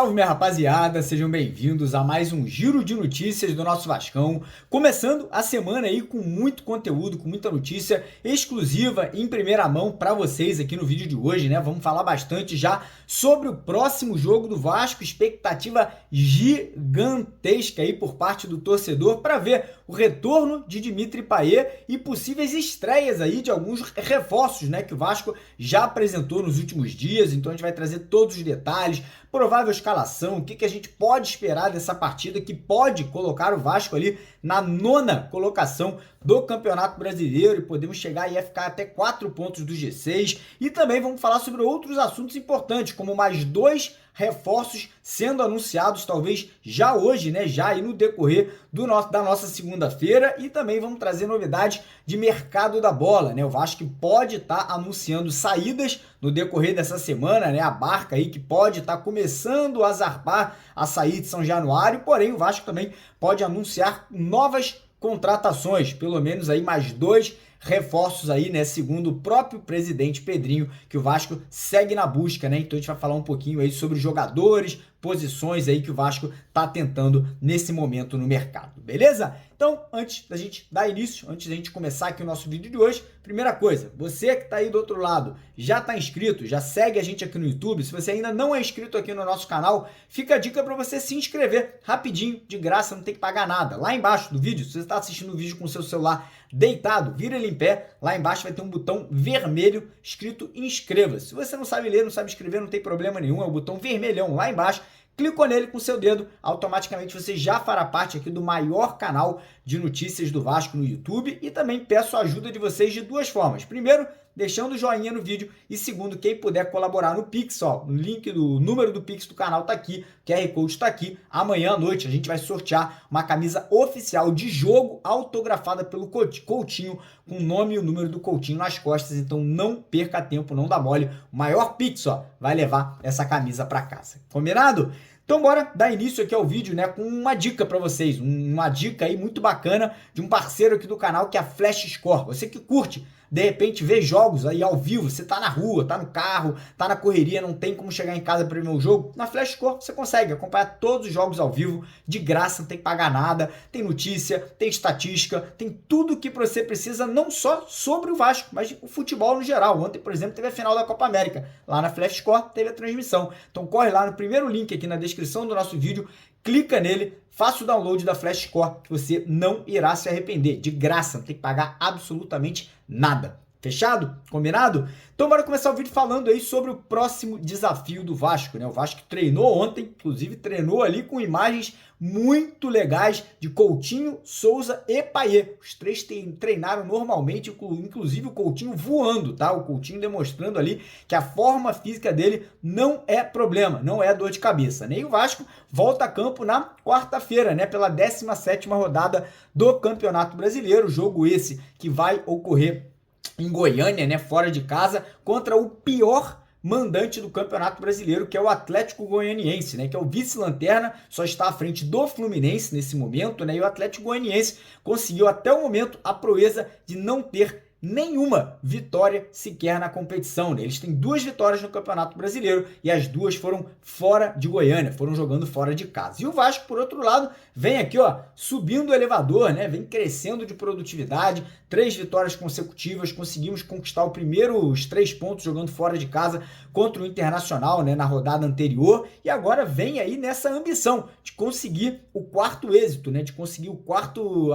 salve, minha rapaziada, sejam bem-vindos a mais um giro de notícias do nosso Vascão, começando a semana aí com muito conteúdo, com muita notícia exclusiva em primeira mão para vocês aqui no vídeo de hoje, né? Vamos falar bastante já sobre o próximo jogo do Vasco, expectativa gigantesca aí por parte do torcedor para ver o retorno de Dimitri Payet e possíveis estreias aí de alguns reforços, né, que o Vasco já apresentou nos últimos dias. Então a gente vai trazer todos os detalhes, provável escalação, o que a gente pode esperar dessa partida que pode colocar o Vasco ali na 9ª colocação do Campeonato Brasileiro e podemos chegar e ficar até 4 pontos do G6. E também vamos falar sobre outros assuntos importantes, como mais 2 reforços sendo anunciados talvez já hoje, né, já aí no decorrer da nossa segunda-feira, e também vamos trazer novidades de mercado da bola, né? O Vasco pode estar anunciando saídas no decorrer dessa semana, né? A barca aí que pode estar começando a zarpar a sair de São Januário, porém o Vasco também pode anunciar novas contratações, pelo menos aí mais 2 reforços aí, né, segundo o próprio presidente Pedrinho, que o Vasco segue na busca, né? Então a gente vai falar um pouquinho aí sobre jogadores, posições aí que o Vasco tá tentando nesse momento no mercado, beleza? Então, antes da gente dar início, antes da gente começar aqui o nosso vídeo de hoje, primeira coisa, você que tá aí do outro lado, já tá inscrito, já segue a gente aqui no YouTube. Se você ainda não é inscrito aqui no nosso canal, fica a dica para você se inscrever rapidinho, de graça, não tem que pagar nada. Lá embaixo do vídeo, se você está assistindo o vídeo com o seu celular deitado, vira ele em pé, lá embaixo vai ter um botão vermelho escrito inscreva-se. Se você não sabe ler, não sabe escrever, não tem problema nenhum, é o botão vermelhão lá embaixo. Clicou nele com seu dedo, automaticamente você já fará parte aqui do maior canal de notícias do Vasco no YouTube, e também peço a ajuda de vocês de 2 formas. Primeiro, deixando o joinha no vídeo, e segundo, quem puder colaborar no Pix, ó, o link do número do Pix do canal tá aqui, o QR Code tá aqui. Amanhã à noite a gente vai sortear uma camisa oficial de jogo autografada pelo Coutinho, com o nome e o número do Coutinho nas costas. Então não perca tempo, não dá mole. O maior Pix, ó, vai levar essa camisa para casa. Combinado? Então bora dar início aqui ao vídeo, né, com uma dica para vocês, uma dica aí muito bacana de um parceiro aqui do canal, que é a Flash Score. Você que curte, de repente, ver jogos aí ao vivo, você tá na rua, tá no carro, tá na correria, não tem como chegar em casa para ver o jogo, na Flash Score você consegue acompanhar todos os jogos ao vivo, de graça, não tem que pagar nada, tem notícia, tem estatística, tem tudo o que você precisa, não só sobre o Vasco, mas o futebol no geral. Ontem, por exemplo, teve a final da Copa América, lá na Flash Score teve a transmissão. Então corre lá no primeiro link aqui na descrição do nosso vídeo, clica nele, faça o download da Flash Score, que você não irá se arrepender. De graça, não tem que pagar absolutamente nada. Fechado? Combinado? Então bora começar o vídeo falando aí sobre o próximo desafio do Vasco, né? O Vasco treinou ontem, inclusive treinou ali com imagens muito legais de Coutinho, Souza e Payet. Os 3 treinaram normalmente, inclusive o Coutinho voando, tá? O Coutinho demonstrando ali que a forma física dele não é problema, não é dor de cabeça, né? E o Vasco volta a campo na quarta-feira, né? Pela 17ª rodada do Campeonato Brasileiro, jogo esse que vai ocorrer em Goiânia, né, fora de casa, contra o pior mandante do Campeonato Brasileiro, que é o Atlético Goianiense, né, que é o vice-lanterna, só está à frente do Fluminense nesse momento, né, e o Atlético Goianiense conseguiu até o momento a proeza de não ter nenhuma vitória sequer na competição, né? Eles têm 2 vitórias no Campeonato Brasileiro e as 2 foram fora de Goiânia, foram jogando fora de casa. E o Vasco, por outro lado, vem aqui, ó, subindo o elevador, né? Vem crescendo de produtividade, 3 vitórias consecutivas, conseguimos conquistar os 3 pontos jogando fora de casa contra o Internacional, né, na rodada anterior, e agora vem aí nessa ambição de conseguir o 4º êxito, né, de conseguir a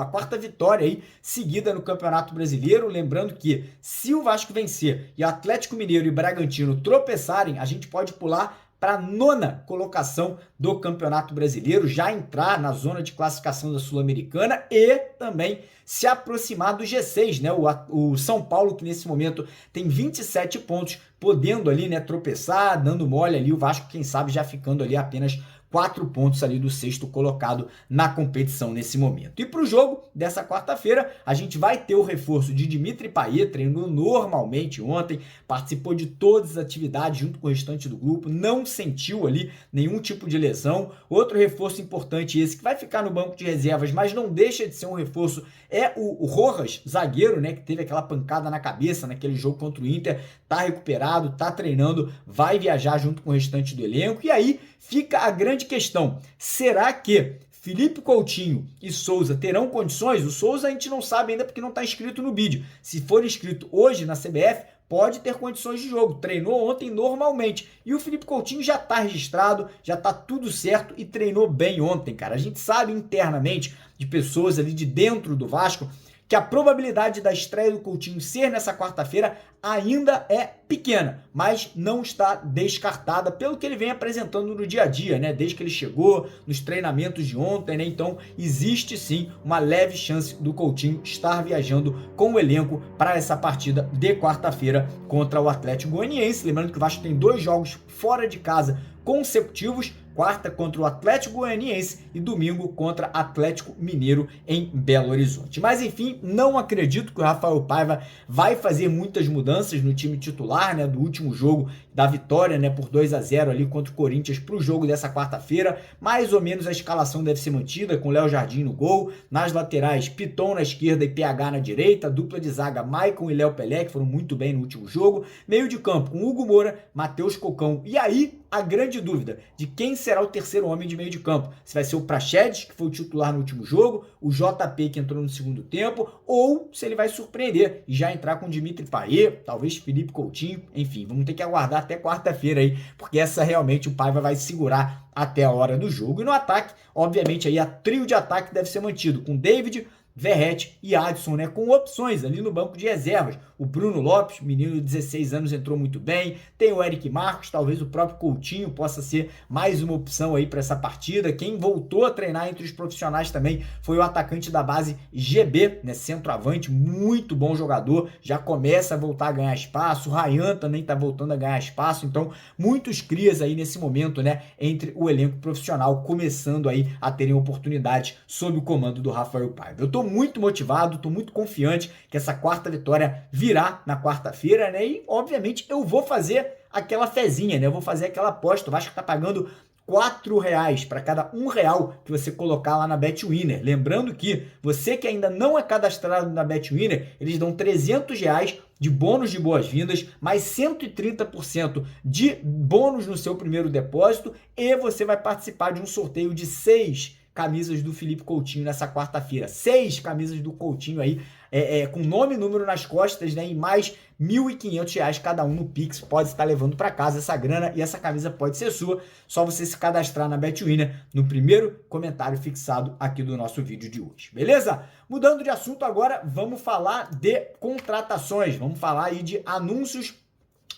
4ª vitória aí seguida no Campeonato Brasileiro. Lembrando que se o Vasco vencer e Atlético Mineiro e Bragantino tropeçarem, a gente pode pular para a 9ª colocação do Campeonato Brasileiro, já entrar na zona de classificação da Sul-Americana e também se aproximar do G6, né? O São Paulo, que nesse momento tem 27 pontos, podendo ali, né, tropeçar, dando mole ali, o Vasco, quem sabe, já ficando ali apenas 4 pontos ali do 6º colocado na competição nesse momento. E para o jogo dessa quarta-feira, a gente vai ter o reforço de Dimitri Payet, treinou normalmente ontem, participou de todas as atividades junto com o restante do grupo, não sentiu ali nenhum tipo de lesão. Outro reforço importante esse, que vai ficar no banco de reservas, mas não deixa de ser um reforço, é o Rojas, zagueiro, né, que teve aquela pancada na cabeça naquele jogo contra o Inter, tá recuperado, tá treinando, vai viajar junto com o restante do elenco. E aí fica a grande questão. Será que Felipe Coutinho e Souza terão condições? O Souza a gente não sabe ainda porque não está inscrito no bid. Se for inscrito hoje na CBF, pode ter condições de jogo. Treinou ontem normalmente. E o Felipe Coutinho já está registrado, já está tudo certo e treinou bem ontem, cara. A gente sabe internamente de pessoas ali de dentro do Vasco que a probabilidade da estreia do Coutinho ser nessa quarta-feira ainda é pequena, mas não está descartada pelo que ele vem apresentando no dia a dia, né? Desde que ele chegou, nos treinamentos de ontem, né? Então, existe sim uma leve chance do Coutinho estar viajando com o elenco para essa partida de quarta-feira contra o Atlético Goianiense. Lembrando que o Vasco tem 2 jogos fora de casa consecutivos, quarta contra o Atlético Goianiense e domingo contra Atlético Mineiro em Belo Horizonte. Mas enfim, não acredito que o Rafael Paiva vai fazer muitas mudanças no time titular, né, do último jogo da vitória, né, por 2-0 ali contra o Corinthians para o jogo dessa quarta-feira. Mais ou menos a escalação deve ser mantida, com Léo Jardim no gol, nas laterais Piton na esquerda e PH na direita, dupla de zaga Maicon e Léo Pelé, que foram muito bem no último jogo, meio de campo com Hugo Moura, Matheus Cocão, e aí a grande dúvida de quem será o terceiro homem de meio de campo. Se vai ser o Praxedes, que foi o titular no último jogo, o JP, que entrou no segundo tempo, ou se ele vai surpreender e já entrar com o Dimitri Payet, talvez Felipe Coutinho, enfim, vamos ter que aguardar até quarta-feira aí, porque essa realmente o Paiva vai segurar até a hora do jogo. E no ataque, obviamente, aí a trio de ataque deve ser mantido com David, Verratti e Adson, né, com opções ali no banco de reservas. O Bruno Lopes, menino de 16 anos, entrou muito bem. Tem o Eric Marcos, talvez o próprio Coutinho possa ser mais uma opção aí para essa partida. Quem voltou a treinar entre os profissionais também foi o atacante da base GB, né, centroavante, muito bom jogador, já começa a voltar a ganhar espaço. O Ryan também está voltando a ganhar espaço, então muitos crias aí nesse momento, né, entre o elenco profissional, começando aí a terem oportunidades sob o comando do Rafael Paiva. Eu estou muito motivado, estou muito confiante que essa quarta vitória virá na quarta-feira, né? E, obviamente, eu vou fazer aquela fezinha, né? Eu vou fazer aquela aposta. O Vasco está pagando R$4 para cada R$1 que você colocar lá na BetWinner. Lembrando que você que ainda não é cadastrado na BetWinner, eles dão R$300 de bônus de boas-vindas, mais 130% de bônus no seu primeiro depósito e você vai participar de um sorteio de 6 camisas do Felipe Coutinho nessa quarta-feira. 6 camisas do Coutinho aí, com nome e número nas costas, né? E mais R$1.500 cada um no Pix. Pode estar levando para casa essa grana e essa camisa pode ser sua. Só você se cadastrar na BetWinner no primeiro comentário fixado aqui do nosso vídeo de hoje. Beleza? Mudando de assunto agora, vamos falar de contratações. Vamos falar aí de anúncios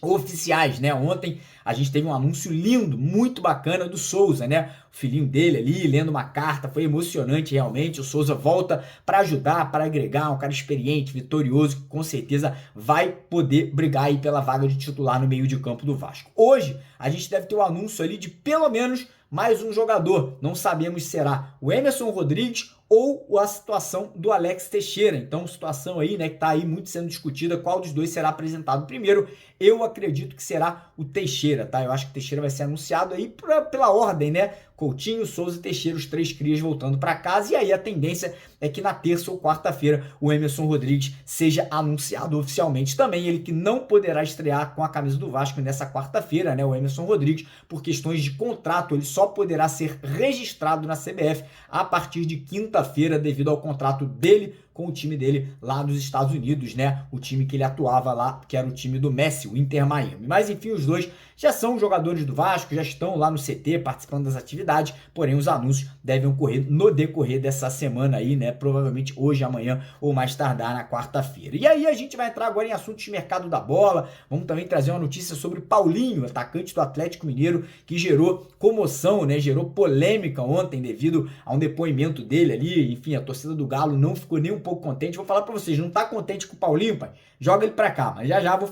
oficiais, né? Ontem a gente teve um anúncio lindo, muito bacana do Souza, né? O filhinho dele ali lendo uma carta, foi emocionante realmente. O Souza volta para ajudar, para agregar, um cara experiente, vitorioso, que com certeza vai poder brigar aí pela vaga de titular no meio de campo do Vasco. Hoje a gente deve ter um anúncio ali de pelo menos mais um jogador. Não sabemos se será o Emerson Rodrigues ou a situação do Alex Teixeira. Então, situação aí, né, que tá aí muito sendo discutida, qual dos dois será apresentado primeiro. Eu acredito que será o Teixeira, tá? Eu acho que o Teixeira vai ser anunciado aí pela ordem, né? Coutinho, Souza e Teixeira, os 3 crias voltando para casa, e aí a tendência é que na terça ou quarta-feira o Emerson Rodrigues seja anunciado oficialmente também, ele que não poderá estrear com a camisa do Vasco nessa quarta-feira, né, o Emerson Rodrigues, por questões de contrato, ele só poderá ser registrado na CBF a partir de quinta-feira, devido ao contrato dele com o time dele lá nos Estados Unidos, né? O time que ele atuava lá, que era o time do Messi, o Inter Miami. Mas enfim, os dois já são jogadores do Vasco, já estão lá no CT participando das atividades, porém os anúncios devem ocorrer no decorrer dessa semana aí, né? Provavelmente hoje, amanhã ou mais tardar na quarta-feira. E aí a gente vai entrar agora em assuntos de mercado da bola. Vamos também trazer uma notícia sobre Paulinho, atacante do Atlético Mineiro, que gerou comoção, né? Gerou polêmica ontem devido a um depoimento dele ali. Enfim, a torcida do Galo não ficou nem um pouco contente. Vou falar para vocês, não tá contente com o Paulinho, pai? Joga ele para cá, mas já já vou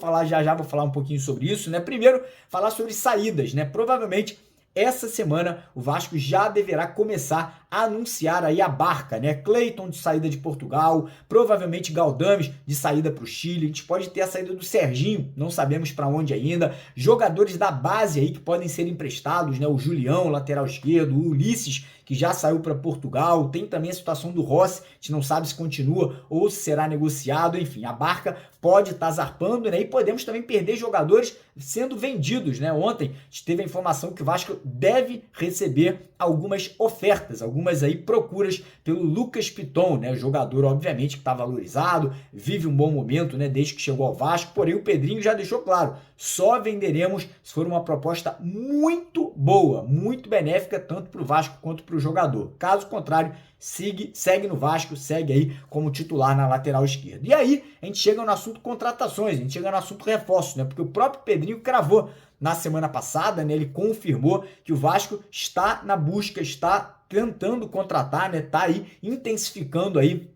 falar um pouquinho sobre isso, né? Primeiro, falar sobre saídas, né? Provavelmente essa semana o Vasco já deverá começar anunciar aí a barca, né? Cleiton de saída de Portugal, provavelmente Galdames de saída para o Chile, a gente pode ter a saída do Serginho, não sabemos para onde ainda, jogadores da base aí que podem ser emprestados, né? O Julião, lateral esquerdo, o Ulisses, que já saiu para Portugal, tem também a situação do Rossi, a gente não sabe se continua ou se será negociado, enfim, a barca pode estar zarpando, né? E podemos também perder jogadores sendo vendidos, né? Ontem a gente teve a informação que o Vasco deve receber algumas ofertas, algumas aí procuras pelo Lucas Piton, né? O jogador, obviamente, que está valorizado, vive um bom momento, né? Desde que chegou ao Vasco, porém o Pedrinho já deixou claro, só venderemos se for uma proposta muito boa, muito benéfica, tanto para o Vasco quanto para o jogador. Caso contrário, segue no Vasco, segue aí como titular na lateral esquerda. E aí, a gente chega no assunto contratações, a gente chega no assunto reforços, né? Porque o próprio Pedrinho cravou na semana passada, né? Ele confirmou que o Vasco está na busca, está tentando contratar, né? Está aí intensificando aí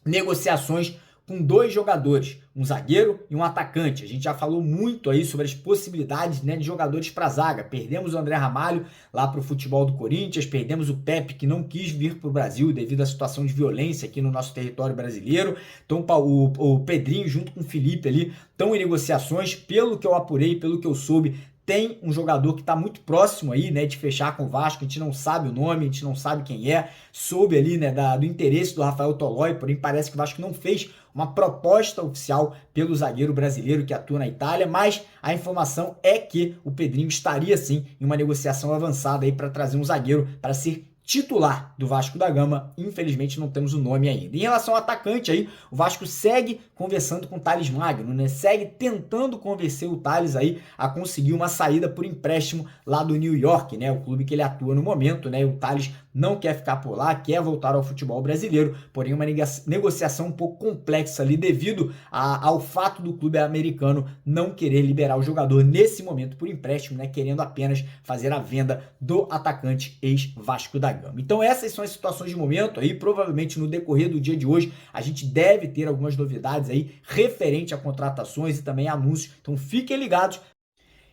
negociações com 2 jogadores, um zagueiro e um atacante. A gente já falou muito aí sobre as possibilidades, né, de jogadores para a zaga. Perdemos o André Ramalho lá para o futebol do Corinthians, perdemos o Pepe, que não quis vir para o Brasil devido à situação de violência aqui no nosso território brasileiro. Então o Pedrinho junto com o Felipe ali estão em negociações, pelo que eu apurei, pelo que eu soube. Tem um jogador que está muito próximo aí, né, de fechar com o Vasco, a gente não sabe o nome, a gente não sabe quem é, soube ali, né, do interesse do Rafael Tolói, porém parece que o Vasco não fez uma proposta oficial pelo zagueiro brasileiro que atua na Itália, mas a informação é que o Pedrinho estaria sim em uma negociação avançada aí para trazer um zagueiro para ser titular do Vasco da Gama. Infelizmente não temos o nome ainda. Em relação ao atacante aí, o Vasco segue conversando com o Thales Magno, né? Segue tentando convencer o Thales aí a conseguir uma saída por empréstimo lá do New York, né? O clube que ele atua no momento, né? O Thales não quer ficar por lá, quer voltar ao futebol brasileiro, porém uma negociação um pouco complexa ali devido ao fato do clube americano não querer liberar o jogador nesse momento por empréstimo, né? Querendo apenas fazer a venda do atacante ex-Vasco da Gama. Então essas são as situações de momento aí, provavelmente no decorrer do dia de hoje a gente deve ter algumas novidades aí referente a contratações e também anúncios, então fiquem ligados.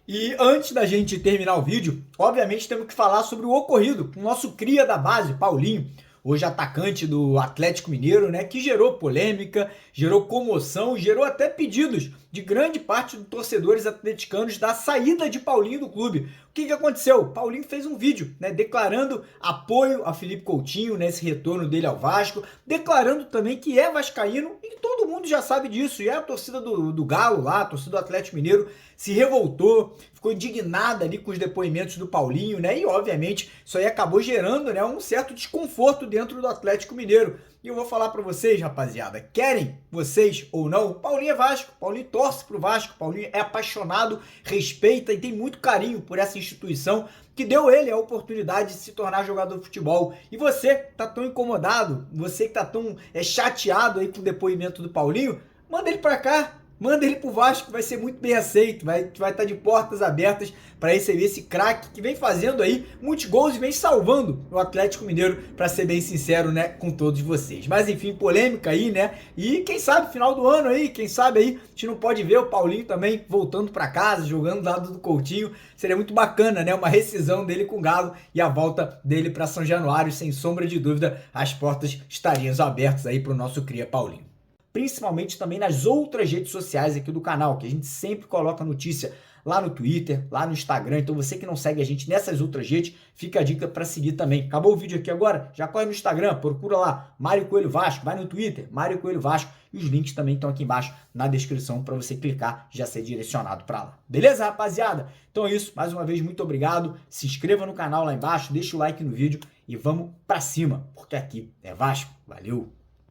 E antes da gente terminar o vídeo, obviamente temos que falar sobre o ocorrido com o nosso cria da base, Paulinho, hoje atacante do Atlético Mineiro, né, que gerou polêmica, gerou comoção, gerou até pedidos de grande parte dos torcedores atleticanos da saída de Paulinho do clube. O que aconteceu? Paulinho fez um vídeo, né, declarando apoio a Felipe Coutinho nesse retorno dele ao Vasco, declarando também que é vascaíno e todo mundo já sabe disso. E a torcida do Galo lá, a torcida do Atlético Mineiro se revoltou, ficou indignada ali com os depoimentos do Paulinho, né? E obviamente isso aí acabou gerando, né, um certo desconforto dentro do Atlético Mineiro. E eu vou falar para vocês, rapaziada, querem vocês ou não, Paulinho é Vasco, Paulinho torce pro Vasco, Paulinho é apaixonado, respeita e tem muito carinho por essa instituição que deu ele a oportunidade de se tornar jogador de futebol. E você que tá tão incomodado, você que tá tão chateado aí com o depoimento do Paulinho, manda ele para cá. Manda ele pro Vasco, vai ser muito bem aceito, vai estar de portas abertas para receber esse craque que vem fazendo aí muitos gols e vem salvando o Atlético Mineiro, para ser bem sincero, né, com todos vocês. Mas enfim, polêmica aí, né? E quem sabe final do ano aí, quem sabe aí a gente não pode ver o Paulinho também voltando para casa, jogando do lado do Coutinho. Seria muito bacana, né? Uma rescisão dele com o Galo e a volta dele para São Januário, sem sombra de dúvida, as portas estariam abertas aí para o nosso cria Paulinho. Principalmente também nas outras redes sociais aqui do canal, que a gente sempre coloca notícia lá no Twitter, lá no Instagram. Então você que não segue a gente nessas outras redes, fica a dica para seguir também. Acabou o vídeo aqui agora? Já corre no Instagram, procura lá, Mário Coelho Vasco, vai no Twitter, Mário Coelho Vasco, e os links também estão aqui embaixo na descrição para você clicar e já ser direcionado para lá. Beleza, rapaziada? Então é isso, mais uma vez, muito obrigado. Se inscreva no canal lá embaixo, deixa o like no vídeo e vamos para cima, porque aqui é Vasco. Valeu!